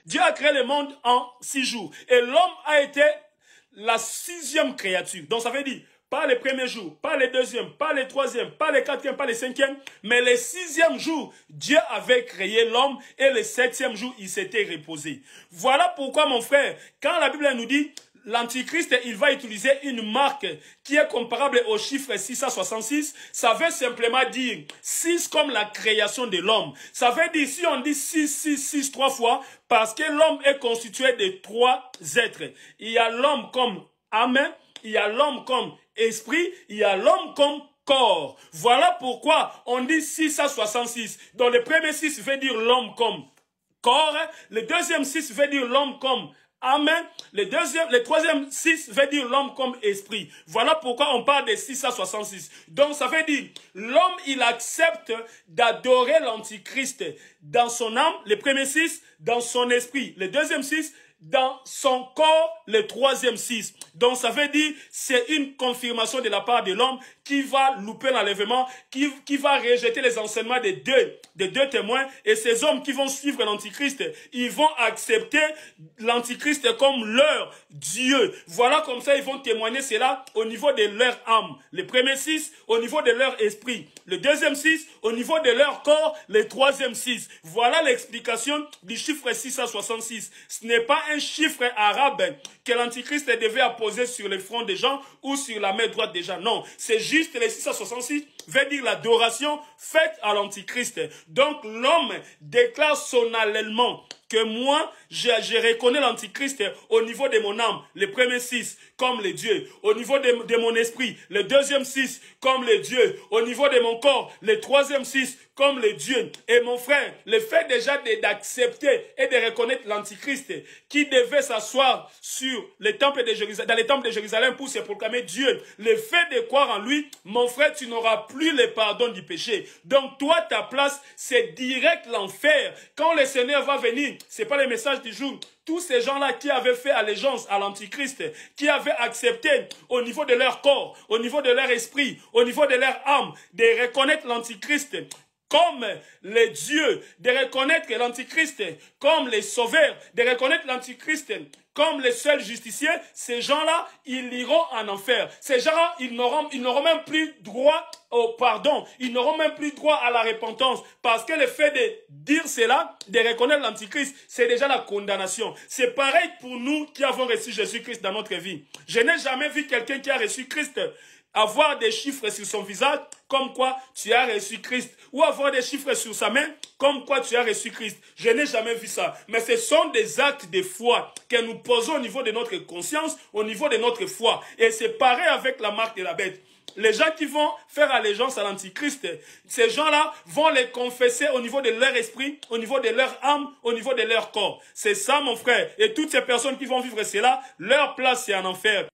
Dieu a créé le monde en 6 jours. Et l'homme a été la 6e créature. Donc ça veut dire, pas les premiers jours, pas les deuxièmes, pas les troisièmes, pas les quatrièmes, pas les cinquièmes, mais les 6e jour, Dieu avait créé l'homme et le 7e jour, il s'était reposé. Voilà pourquoi, mon frère, quand la Bible nous dit, l'Antichrist, il va utiliser une marque qui est comparable au chiffre 666. Ça veut simplement dire 6 comme la création de l'homme. Ça veut dire, si on dit 6, 6, 6 3 fois, parce que l'homme est constitué de 3 êtres. Il y a l'homme comme âme, il y a l'homme comme esprit, il y a l'homme comme corps. Voilà pourquoi on dit 6 à 66. Donc le premier 6 veut dire l'homme comme corps, le deuxième 6 veut dire l'homme comme Amen. Le troisième 6 veut dire l'homme comme esprit. Voilà pourquoi on parle de 6 à 66. Donc ça veut dire, l'homme il accepte d'adorer l'Antichrist dans son âme, le premier 6, dans son esprit, le deuxième 6, dans son corps, le troisième 6. Donc ça veut dire, c'est une confirmation de la part de l'homme qui va louper l'enlèvement, qui va rejeter les enseignements des deux témoins. Et ces hommes qui vont suivre l'Antichrist, ils vont accepter l'Antichrist comme leur Dieu. Voilà comme ça, ils vont témoigner cela au niveau de leur âme. Le premier 6, au niveau de leur esprit. Le deuxième 6, au niveau de leur corps. Le troisième 6. Voilà l'explication du chiffre 6 à 66. Ce n'est pas un chiffre arabe que l'Antichrist devait apposer sur le front des gens ou sur la main droite des gens. Non, c'est juste les 666 veut dire l'adoration faite à l'Antichrist. Donc l'homme déclare solennellement que moi, je reconnais l'Antichrist au niveau de mon âme, le premier 6 comme le Dieu, au niveau de mon esprit, le deuxième 6 comme le Dieu, au niveau de mon corps, le troisième 6 comme le Dieu. Et mon frère, le fait déjà d'accepter et de reconnaître l'Antichrist qui devait s'asseoir sur le temple de Jérusalem, dans les temples de Jérusalem pour se proclamer Dieu, le fait de croire en lui, mon frère, tu n'auras plus le pardon du péché. Donc toi, ta place, c'est direct l'enfer. Quand le Seigneur va venir, c'est pas le message du jour. Tous ces gens-là qui avaient fait allégeance à l'Antichrist, qui avaient accepté au niveau de leur corps, au niveau de leur esprit, au niveau de leur âme, de reconnaître l'Antichrist comme les dieux, de reconnaître l'Antichrist comme les sauveurs, de reconnaître l'Antichrist comme les seuls justiciers, ces gens-là, ils iront en enfer. Ces gens-là, ils n'auront même plus droit au pardon. Ils n'auront même plus droit à la repentance. Parce que le fait de dire cela, de reconnaître l'Antichrist, c'est déjà la condamnation. C'est pareil pour nous qui avons reçu Jésus-Christ dans notre vie. Je n'ai jamais vu quelqu'un qui a reçu Christ avoir des chiffres sur son visage, comme quoi tu as reçu Christ, ou avoir des chiffres sur sa main, comme quoi tu as reçu Christ. Je n'ai jamais vu ça. Mais ce sont des actes de foi que nous posons au niveau de notre conscience, au niveau de notre foi. Et c'est pareil avec la marque de la bête. Les gens qui vont faire allégeance à l'Antichrist, ces gens-là vont les confesser au niveau de leur esprit, au niveau de leur âme, au niveau de leur corps. C'est ça, mon frère. Et toutes ces personnes qui vont vivre cela, leur place c'est en enfer.